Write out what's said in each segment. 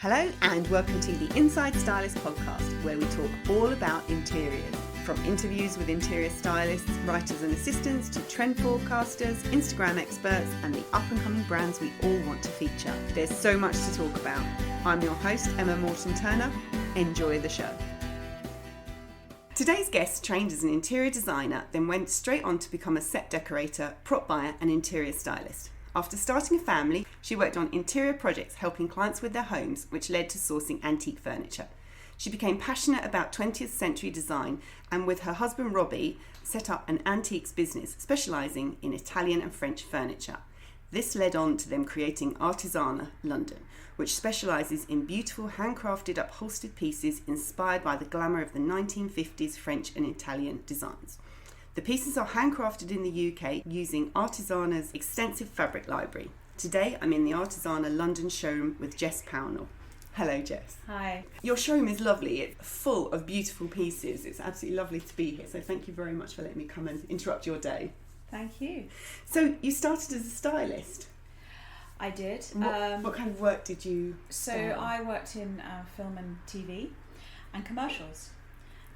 Hello and welcome to the Inside Stylist Podcast, where we talk all about interiors. From interviews with interior stylists, writers and assistants to trend forecasters, Instagram experts and the up-and-coming brands we all want to feature. There's so much to talk about. I'm your host, Emma Morton-Turner. Enjoy the show. Today's guest trained as an interior designer, then went straight on to become a set decorator, prop buyer and interior stylist. After starting a family, she worked on interior projects helping clients with their homes, which led to sourcing antique furniture. She became passionate about 20th century design and with her husband Robbie set up an antiques business specialising in Italian and French furniture. This led on to them creating Artisanna London, which specialises in beautiful handcrafted upholstered pieces inspired by the glamour of the 1950s French and Italian designs. The pieces are handcrafted in the UK using Artisanna's extensive fabric library. Today I'm in the Artisanna London showroom with Jess Pownall. Hello Jess. Hi. Your showroom is lovely. It's full of beautiful pieces. It's absolutely lovely to be here. So thank you very much for letting me come and interrupt your day. Thank you. So you started as a stylist. I did. What kind of work did you So I worked in film and TV and commercials.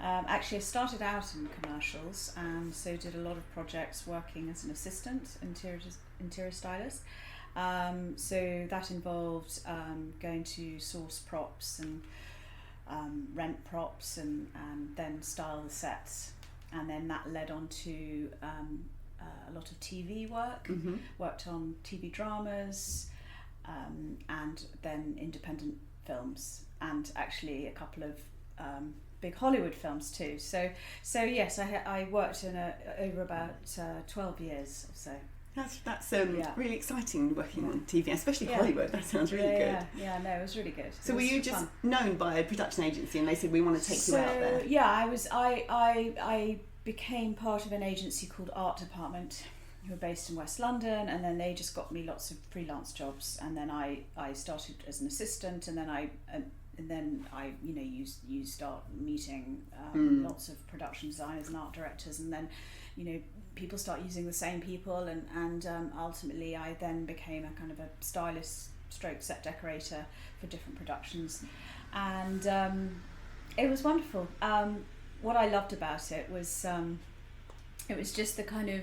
Actually, I started out in commercials, and so did a lot of projects working as an assistant, interior stylist. So that involved going to source props and rent props and then style the sets. And then that led on to a lot of TV work, worked on TV dramas, and then independent films, and actually a couple of big Hollywood films too. So yes, I worked in over about 12 years or so. That's really exciting working on TV, especially Hollywood. That sounds really good. No, it was really good. So were you just known by a production agency and they said, we want to take you out there? Yeah, I became part of an agency called Art Department, who were based in West London, and then they just got me lots of freelance jobs, and then I started as an assistant, and then I you start meeting lots of production designers and art directors, and then people start using the same people, and ultimately I then became a kind of a stylist stroke set decorator for different productions, and it was wonderful. What I loved about it was just the kind of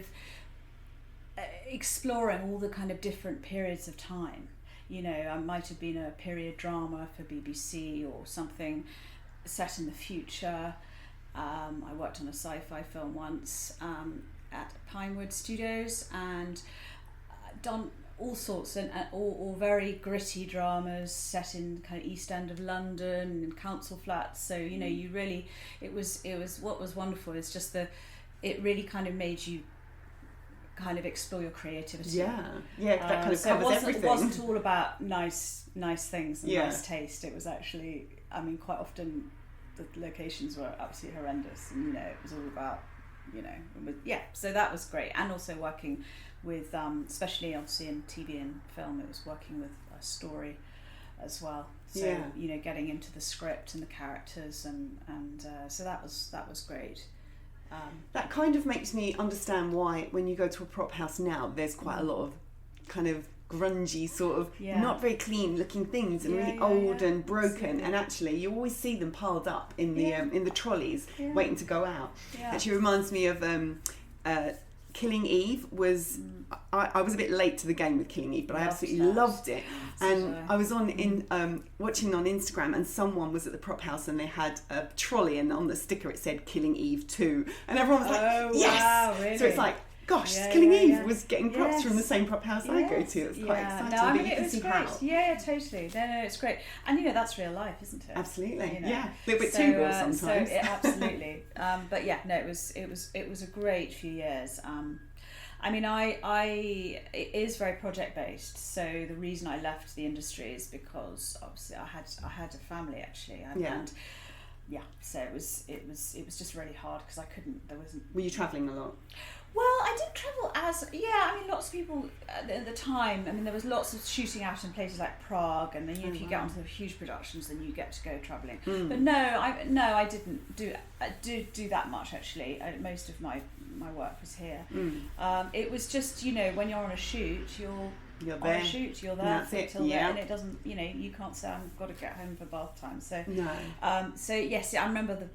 exploring all the kind of different periods of time. I might have been a period drama for BBC or something set in the future. I worked on a sci-fi film once at Pinewood Studios, and done all sorts or very gritty dramas set in kind of East End of London and council flats. So you really, it was what was wonderful is just it really kind of made you kind of explore your creativity. That kind of covers everything. It wasn't all about nice things and nice taste. It was actually, quite often the locations were absolutely horrendous, and it was all about, so that was great. And also working with, especially obviously in TV and film, it was working with a story as well. So getting into the script and the characters, and so that was great. That kind of makes me understand why when you go to a prop house now, there's quite a lot of kind of grungy sort of not very clean looking things and really old and broken. Absolutely. And actually you always see them piled up in the trolleys waiting to go out. Actually reminds me of Killing Eve was I was a bit late to the game with Killing Eve, but I absolutely loved it. And I was watching on Instagram, and someone was at the prop house and they had a trolley, and on the sticker it said Killing Eve 2, and everyone was like, yes! Wow, really? So it's like, gosh, Killing Eve was getting props from the same prop house I go to. It's quite exciting. No, but you can see how. Yeah, totally. No, it's great. And that's real life, isn't it? Absolutely. Yeah. A little bit too real sometimes. Absolutely. But it was a great few years. It is very project based. So the reason I left the industry is because obviously I had a family actually, and so it was just really hard because I couldn't. Were you travelling a lot? Well, I didn't travel lots of people at the time. There was lots of shooting out in places like Prague, and then if you get onto the huge productions, then you get to go travelling. But I didn't do that much actually. Most of my work was here. It was just when you're on a shoot, you're on there. a shoot, you're there That's till it. then, Yeah. and it doesn't, you can't say I've got to get home for bath time. So No. so yes, I remember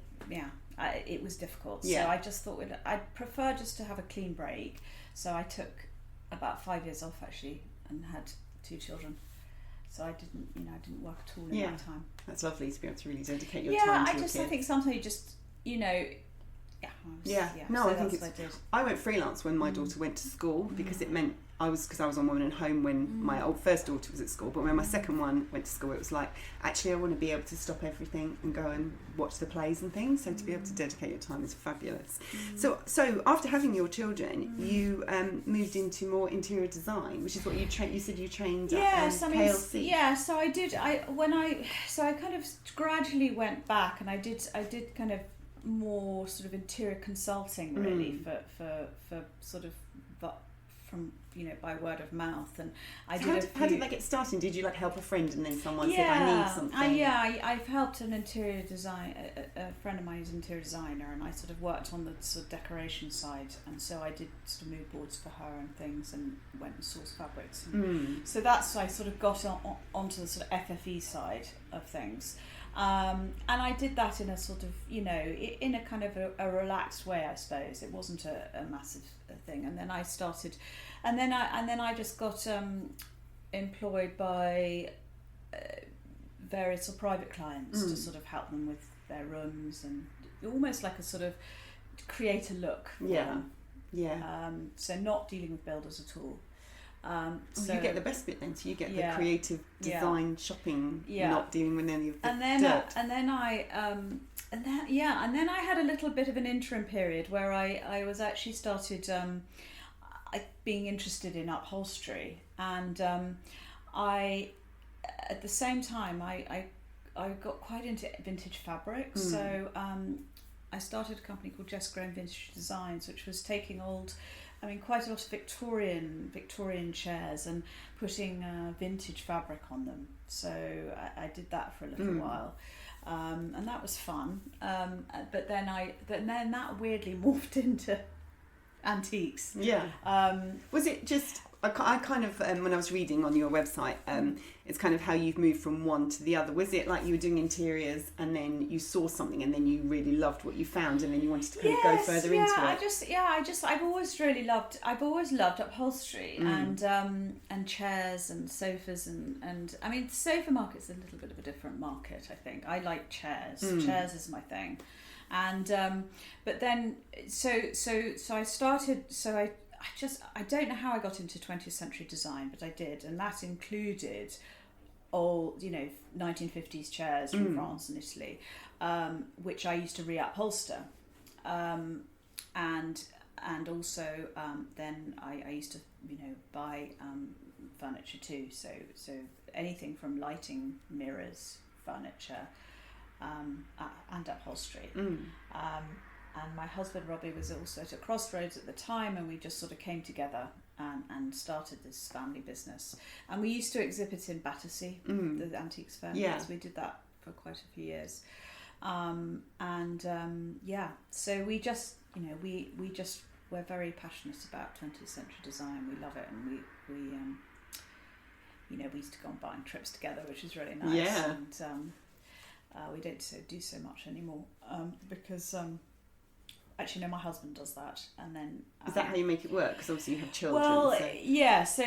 it was difficult. Yeah. So I just thought I'd prefer just to have a clean break. So I took about 5 years off actually, and had 2 children. So I didn't work at all in that time. That's lovely to be able to really dedicate your time to your kids. I think sometimes you just, No, so I think that's what I did. I went freelance when my daughter went to school because it meant I was on Woman and Home when my first daughter was at school, but when my second one went to school, it was like, actually I want to be able to stop everything and go and watch the plays and things. So to be able to dedicate your time is fabulous. So after having your children, you moved into more interior design, which is what you trained. You said you trained at KLC. So I did. I kind of gradually went back, and I did kind of more sort of interior consulting really for sort of from by word of mouth, and How did that get started? Did you like help a friend and then someone said I need something? I've helped an interior design a friend of mine who's an interior designer, and I sort of worked on the sort of decoration side, and so I did sort of mood boards for her and things, and went and sourced fabrics. So that's I sort of got onto the sort of FFE side of things. And I did that in a sort of, in a kind of a relaxed way, I suppose. It wasn't a massive thing. And then I started, and then I just got employed by various sort of private clients to sort of help them with their rooms, and almost like a sort of create a look. So not dealing with builders at all. So you get the best bit then, so you get the creative design shopping, not dealing with any of the dirt. And then I had a little bit of an interim period where I was actually started being interested in upholstery, and I at the same time I got quite into vintage fabrics. So I started a company called Jess Vintage Designs, which was taking quite a lot of Victorian chairs and putting vintage fabric on them. So I did that for a little while, and that was fun. But then that weirdly morphed into antiques. Yeah. Was it just? I kind of when I was reading on your website, it's kind of how you've moved from one to the other. Was it like you were doing interiors and then you saw something and then you really loved what you found and then you wanted to kind of go further into it? I've always loved upholstery and chairs and sofas and I mean the sofa market's a little bit of a different market. I think I like chairs. Chairs is my thing, and but then I started. I don't know how I got into 20th century design, but I did, and that included old, 1950s chairs from France and Italy, which I used to reupholster, and also then I used to buy furniture too. So anything from lighting, mirrors, furniture, and upholstery. And my husband Robbie was also at a crossroads at the time, and we just sort of came together and started this family business. And we used to exhibit in Battersea, the antiques fair. Yeah. So we did that for quite a few years. So we just, we're very passionate about 20th century design. We love it, and we used to go on buying trips together, which is really nice. Yeah. And we don't do so much anymore because. Actually, no, my husband does that, and then is that how you make it work? Because obviously you have children. Well, yeah. So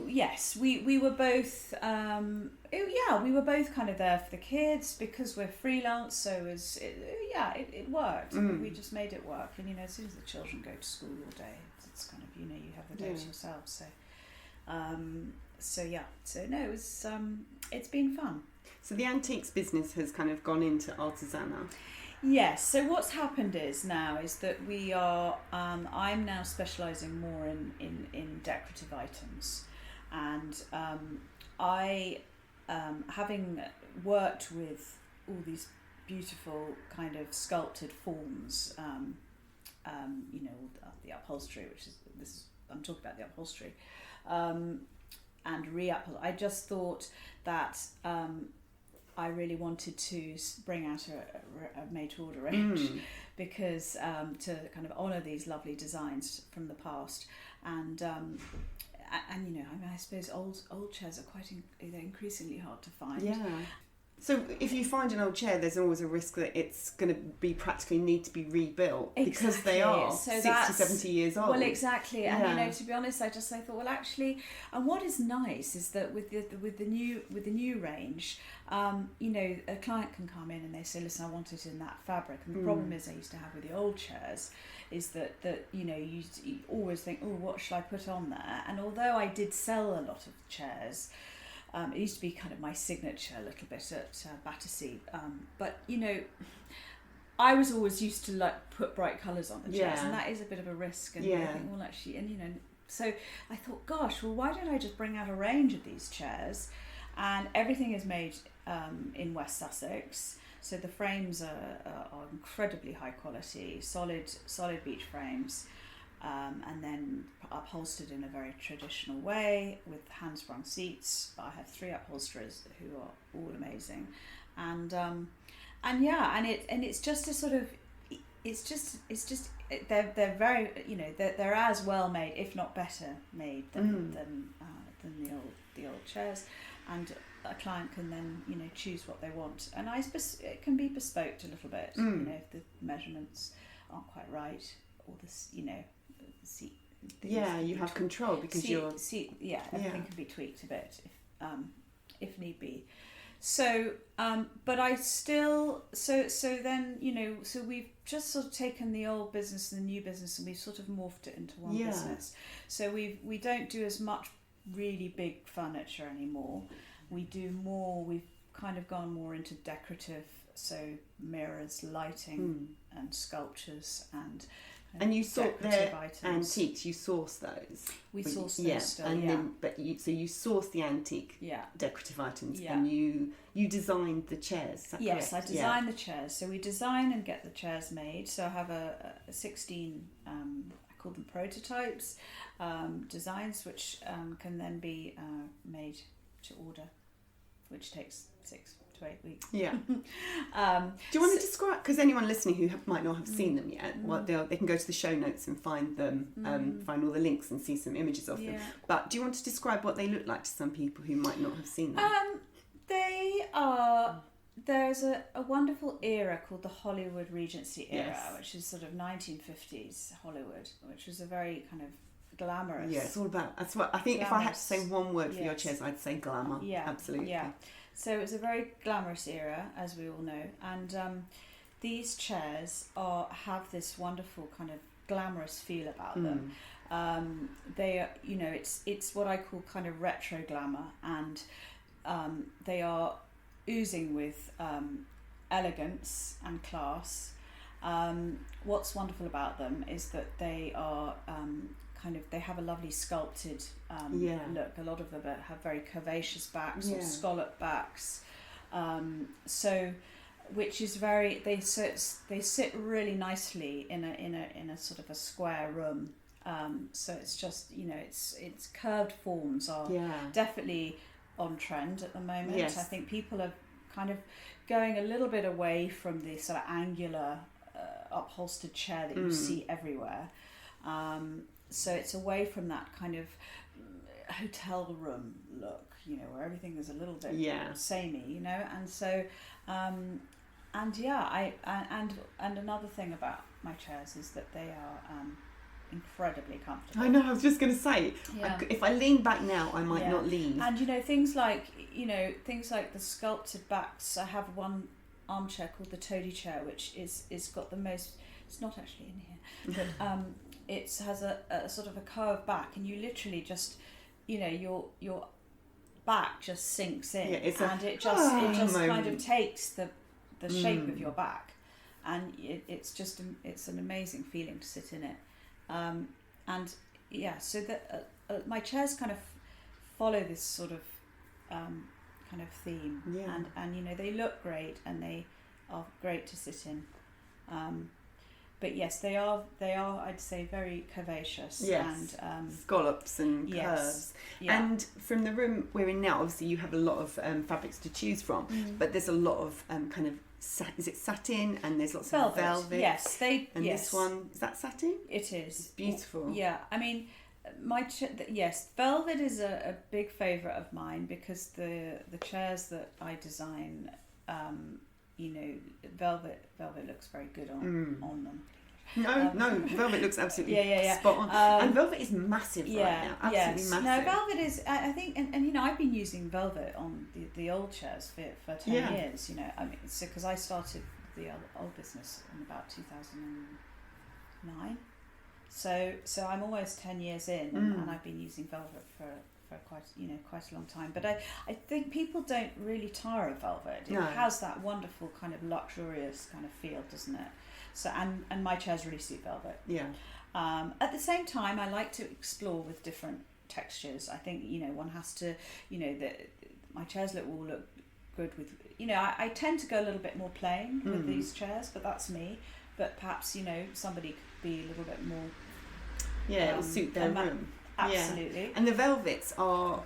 yes, we were both. We were both kind of there for the kids because we're freelance. So it worked. We just made it work, and as soon as the children go to school all day, it's kind of you have the day to yourself. So, it was. It's been fun. So the antiques business has kind of gone into Artisanna. Yes, so what's happened is that we are, I'm now specialising more in decorative items, and I, having worked with all these beautiful kind of sculpted forms, the upholstery, I'm talking about the upholstery, and I just thought that I really wanted to bring out a made-to-order range because to kind of honour these lovely designs from the past, and and you know, I mean, I suppose old chairs are they're increasingly hard to find. Yeah. So if you find an old chair, there's always a risk that it's going to be practically need to be rebuilt because they are 60, 70 years old. Well, exactly. And you know, to be honest, I thought, well, actually, and what is nice is that with the new range, you know, a client can come in and they say, listen, I want it in that fabric. And the problem is I used to have with the old chairs is that you know, you always think, oh, what shall I put on there? And although I did sell a lot of chairs, it used to be kind of my signature a little bit at Battersea, but you know, I was always used to like put bright colours on the chairs, and that is a bit of a risk. And I think, well, actually, and you know, so I thought, gosh, well, why don't I just bring out a range of these chairs, and everything is made in West Sussex. So the frames are incredibly high quality, solid beech frames. And then upholstered in a very traditional way with hand-sprung seats. I have 3 upholsterers who are all amazing, and it's just a sort of they're very, you know, they're as well made, if not better made than the old chairs, and a client can then, you know, choose what they want, and it can be bespoke a little bit, you know, if the measurements aren't quite right, or this, you know. Seat. You have control because everything can be tweaked a bit if need be. So, but I still so then, you know, so we've just sort of taken the old business and the new business and we've sort of morphed it into one business. So we don't do as much really big furniture anymore. We do more. We've kind of gone more into decorative, so mirrors, lighting, and sculptures and you sort their antiques. You source those. We source those still, Then, but you source the antique decorative items, and you designed the chairs. Is that yes, correct? I designed the chairs. So we design and get the chairs made. So I have a 16. I call them prototypes, designs which can then be made to order, which takes 6 to 8 weeks. Yeah. Do you want to describe, because anyone listening who might not have seen them yet, they can go to the show notes and find them, find all the links and see some images of them. But do you want to describe what they look like to some people who might not have seen them? They are. There's a wonderful era called the Hollywood Regency era, which is sort of 1950s Hollywood, which was a very kind of glamorous. Yeah, it's all about. That's what I think. Glamorous, if I had to say one word for your chairs, I'd say glamour. Yeah, absolutely. Yeah. So it was a very glamorous era, as we all know, and these chairs have this wonderful kind of glamorous feel about them. They are, you know, it's what I call kind of retro glamour, and they are oozing with elegance and class. What's wonderful about them is that they are they have a lovely sculpted look. A lot of them have very curvaceous backs or scallop backs, so which is very they sit really nicely in a sort of a square room. So it's just, you know, it's curved forms are definitely on trend at the moment. I think people are kind of going a little bit away from the sort of angular upholstered chair that you see everywhere. So it's away from that kind of hotel room look, you know, where everything is a little bit samey, you know, and so and another thing about my chairs is that they are incredibly comfortable. I know, I was just going to say, if I lean back now, I might not leave. And, you know, things like the sculpted backs. I have one armchair called the Toady chair, which is got the most, it's not actually in here, but it has a sort of a curved back, and you literally just, you know, your back just sinks in, and it just kind of takes the shape of your back, and it's an amazing feeling to sit in it. So that my chairs kind of follow this sort of kind of theme, and you know, they look great and they are great to sit in. But yes, they are I'd say very curvaceous and scallops and curves. And from the room we're in now, obviously you have a lot of fabrics to choose from, but there's a lot of kind of is it satin, and there's lots of velvet. Yes, this one, is that satin? It is. It's beautiful. Yeah, I mean, Yes, velvet is a big favourite of mine because the chairs that I design, velvet looks very good on them. No, velvet looks absolutely spot on. And velvet is massive right now, absolutely massive. No, velvet is, I think, and I've been using velvet on the old chairs for 10 years, because I started the old business in about 2009. So I'm almost 10 years in, and I've been using velvet for quite a long time. But I think people don't really tire of velvet. It has that wonderful kind of luxurious kind of feel, doesn't it? So and my chairs really suit velvet. Yeah. At the same time, I like to explore with different textures. I think one has to, my chairs will look good with. I tend to go a little bit more plain with these chairs, but that's me. But perhaps somebody could be a little bit more. Yeah, it'll suit their room. Absolutely. Yeah. And the velvets are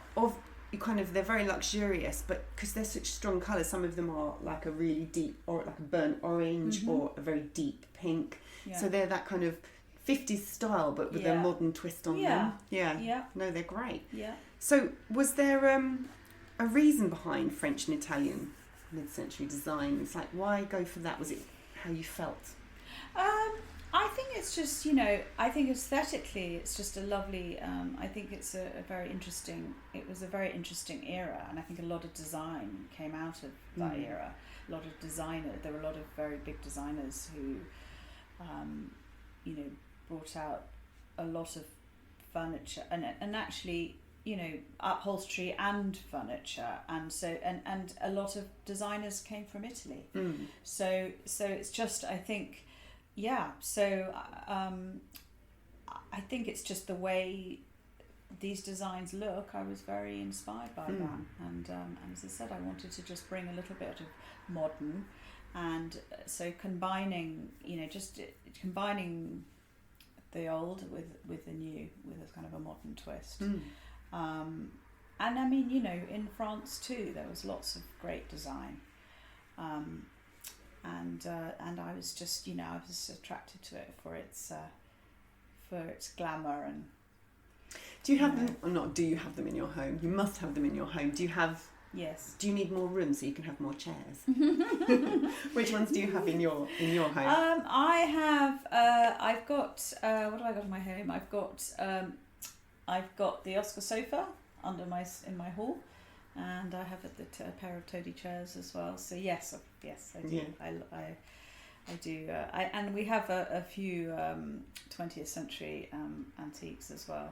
they're very luxurious, but because they're such strong colours, some of them are like a really deep, or like a burnt orange, or a very deep pink. Yeah. So they're that kind of 50s style, but with a modern twist on them. Yeah. No, they're great. Yeah. So was there a reason behind French and Italian mid-century design? It's like, why go for that? Was it how you felt? I think it's just, I think aesthetically it's just a lovely, I think it's it was a very interesting era, and I think a lot of design came out of that era. A lot of there were a lot of very big designers who, brought out a lot of furniture and actually, upholstery and furniture, and so and a lot of designers came from Italy. So it's just, I think, I think it's just the way these designs look. I was very inspired by that, and as I said, I wanted to just bring a little bit of modern, and so combining the old with the new, with a kind of a modern twist. And I mean, in France too, there was lots of great design, and I was just, I was attracted to it for its glamour. And do you have them, or not? Do you have them in your home? You must have them in your home. Do you have? Yes. Do you need more room so you can have more chairs? Which ones do you have in your home? I have. I've got. What have I got in my home? I've got the Oscar sofa in my hall, and I have a pair of toady chairs as well. So yes, I do. Yeah. I do. And we have a few 20th century antiques as well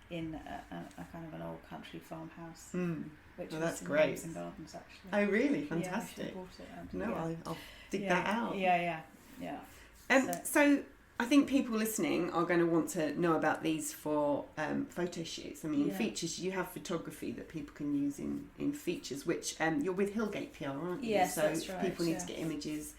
in a kind of an old country farmhouse. Which that's in great. Homes and Gardens, actually. Oh, really? Fantastic. I'll dig that out. Yeah. So I think people listening are going to want to know about these for photo shoots. I mean, features, you have photography that people can use in features, which you're with Hillgate PR, aren't you? Yes, so that's right. So people need to get images,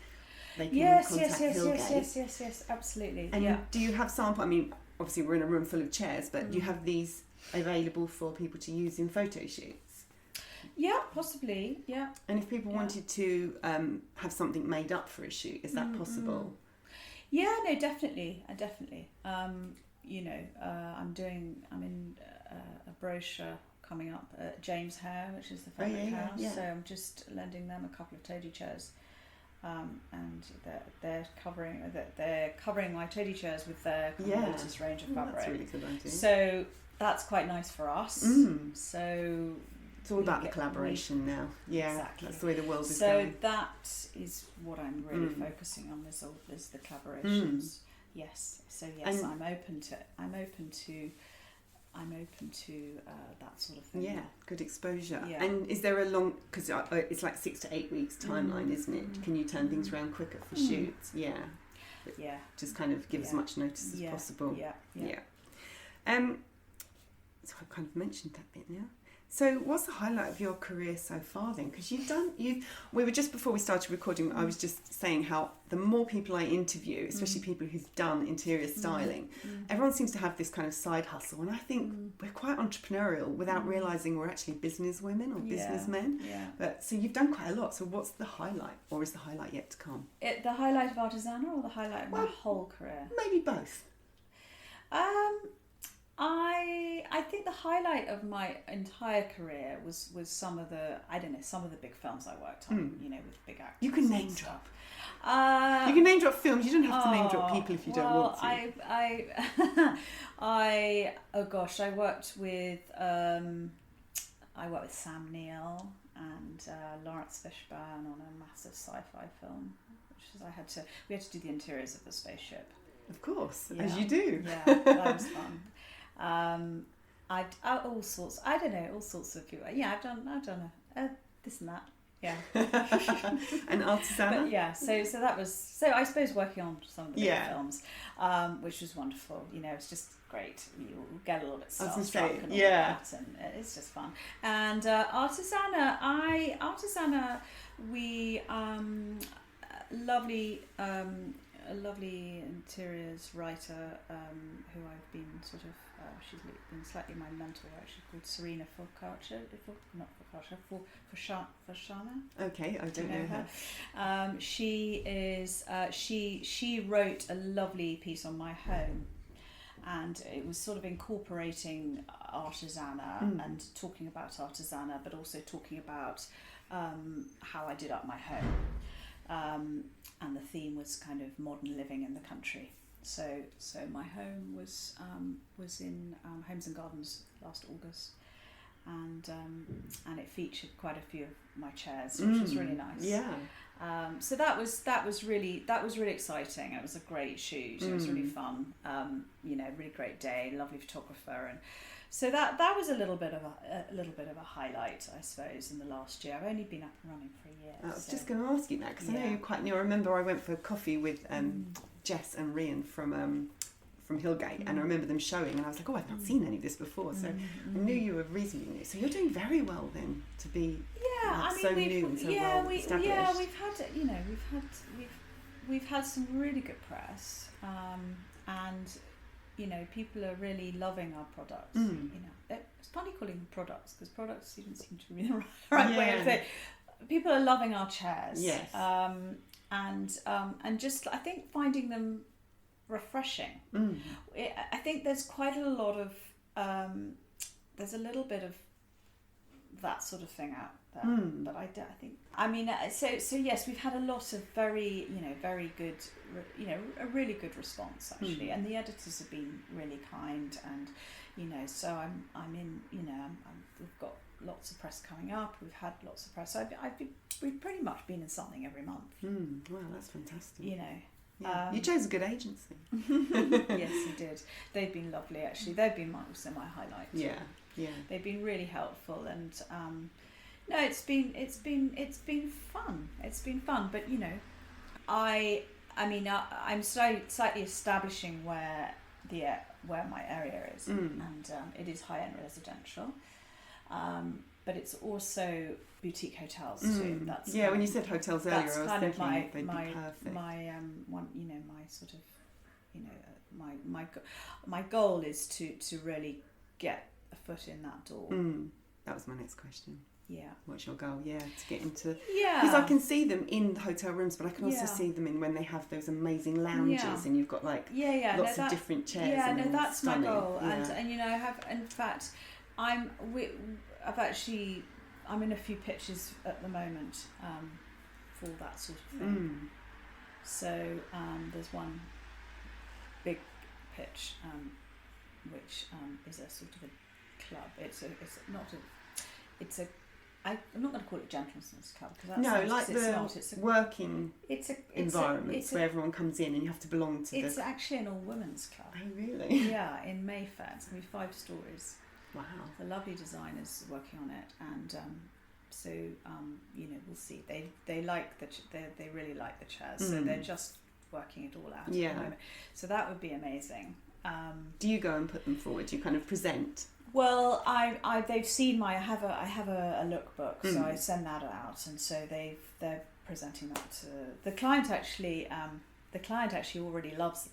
they can contact Hillgate. Yes, absolutely. And do you have sample? I mean, obviously we're in a room full of chairs, but do you have these available for people to use in photo shoots? Yeah, possibly. Yeah. And if people wanted to have something made up for a shoot, is that possible? Yeah, no, definitely. I'm in a brochure coming up at James Hare, which is the fabric house. Yeah. So I'm just lending them a couple of toady chairs, and they're covering my toady chairs with their latest range of fabric. That's a really good idea. So that's quite nice for us. So it's all about the collaboration now. Yeah, exactly. That's the way the world is going. So that is what I'm really focusing on, is the collaborations. Yes. So yes, and I'm open to that sort of thing. Yeah, good exposure. Yeah. And is there a long, because it's like 6 to 8 weeks timeline, isn't it? Can you turn things around quicker for shoots? Yeah. Yeah. Just kind of give as much notice as possible. Yeah. So I've kind of mentioned that bit now. So what's the highlight of your career so far then? Because we were just before we started recording, I was just saying how the more people I interview, especially people who've done interior styling, everyone seems to have this kind of side hustle. And I think we're quite entrepreneurial without realising we're actually business women or businessmen. Yeah. But so you've done quite a lot. So what's the highlight, or is the highlight yet to come? The highlight of Artisanna or the highlight of my whole career? Maybe both. I think the highlight of my entire career was some of the big films I worked on, with big actors. You can name and drop. Stuff. You can name drop films. You don't have to name drop people if you don't want to. I worked with Sam Neill and Lawrence Fishburne on a massive sci-fi film, we had to do the interiors of the spaceship. Of course, as you do. Yeah, that was fun. All sorts. I don't know, all sorts of people. Yeah, I've done this and that. Yeah. And Artisanna. But yeah, so that was I suppose working on some of the big films, which was wonderful. It's just great. You get a little bit starstruck and all that, and it's just fun. And Artisanna, we a lovely interiors writer who I've been she's been slightly my mentor actually, called Serena Fashana. Okay, I don't know her. She is she wrote a lovely piece on my home, and it was sort of incorporating Artisanna and talking about Artisanna, but also talking about how I did up my home. And the theme was kind of modern living in the country. So my home was in Homes and Gardens last August, and it featured quite a few of my chairs, which was really nice. Yeah. So that was really exciting. It was a great shoot. It was really fun. Really great day. Lovely photographer, and so that was a little bit of a highlight, I suppose, in the last year. I've only been up and running for a year. I was just going to ask you that, because I know you're quite new. I remember I went for coffee with Jess and Rhian from Hillgate, and I remember them showing, and I was like, I've not seen any of this before, so I knew you were reasonably new. So you're doing very well then to be so new and so well established. Yeah, we've had some really good press, and people are really loving our products. It's funny calling them products, because products even seem to be the right way of saying. People are loving our chairs. Yes. And just I think finding them refreshing. I think there's quite a lot of there's a little bit of that sort of thing out there, but I think so yes, we've had a lot of very good a really good response actually, and the editors have been really kind, and so I'm in we've got lots of press coming up. We've had lots of press. We've pretty much been in something every month. Wow, that's fantastic. Yeah. You chose a good agency. Yes, you did. They've been lovely actually. They've been also my highlight. Yeah. They've been really helpful, and no, it's been fun. It's been fun, but I'm slightly establishing where my area is, and it is high-end residential. But it's also boutique hotels too. That's when you said hotels earlier, I was kind thinking of they'd be perfect. My goal is to really get a foot in that door. That was my next question. Yeah. What's your goal? Yeah, to get into. Yeah. Because I can see them in the hotel rooms, but I can also see them in when they have those amazing lounges, and you've got lots of different chairs. Yeah, no, that's stunning. my goal, yeah. and I have, in fact, I'm in a few pitches at the moment for that sort of thing. So there's one big pitch which is a sort of a club. I'm not going to call it gentleman's club, because it's working environments where everyone comes in and you have to belong to. It's actually an all-women's club. Oh really? Yeah, in Mayfair. It's going to be 5 stories. Wow. The lovely designers working on it, and we'll see. They really like the chairs, so they're just working it all out at the moment. So that would be amazing. Do you go and put them forward? Do you kind of present? Well, they've seen I have a lookbook, so I send that out, and so they're presenting that to the client. Actually, the client actually already loves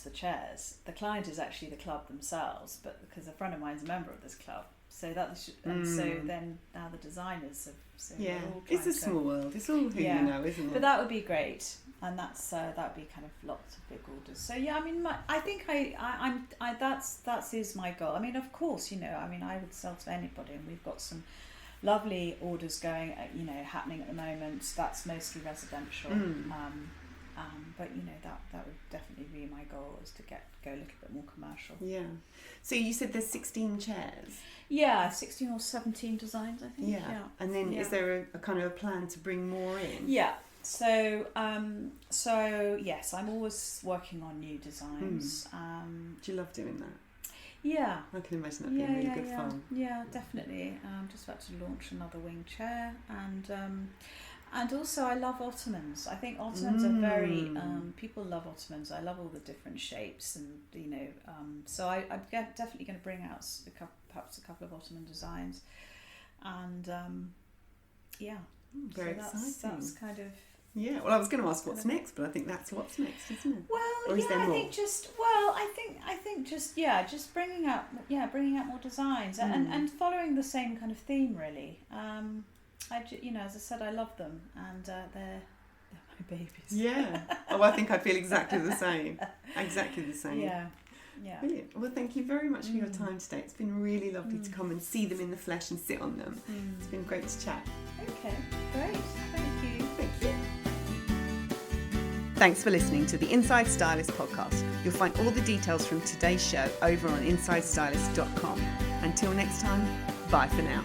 the chairs. The client is actually the club themselves, but because a friend of mine is a member of this club, so so then now the designers have. So it's a small world. It's all who you know, isn't it? But that would be great. And that's that would be kind of lots of big orders. So yeah, I mean, I think that is my goal. I mean, of course, you know, I mean, I would sell to anybody, and we've got some lovely orders going, you know, happening at the moment. That's mostly residential, but you know, that would definitely be my goal, is to go a little bit more commercial. Yeah. So you said there's 16 chairs. Yeah, 16 or 17 designs, I think. Yeah. And then is there a kind of a plan to bring more in? Yeah. So yes, I'm always working on new designs. Do you love doing that? Yeah. I can imagine that being really good fun. Yeah, definitely. I'm just about to launch another wing chair, and also I love ottomans. I think ottomans are very, people love ottomans. I love all the different shapes, and you know, so I'm definitely going to bring out perhaps a couple of ottoman designs, and yeah. Very exciting. That's kind of. Yeah, well, I was going to ask what's next, but I think that's what's next, isn't it? Well, or is there more? I think just bringing out more designs and following the same kind of theme, really. You know, as I said, I love them, and they're my babies. Yeah. Oh, I think I feel exactly the same. Exactly the same. Yeah. Yeah. Brilliant. Well, thank you very much for your time today. It's been really lovely to come and see them in the flesh and sit on them. It's been great to chat. Okay, great. Thank you. Thank you. Thanks for listening to the Inside Stylist Podcast. You'll find all the details from today's show over on InsideStylist.com. Until next time, bye for now.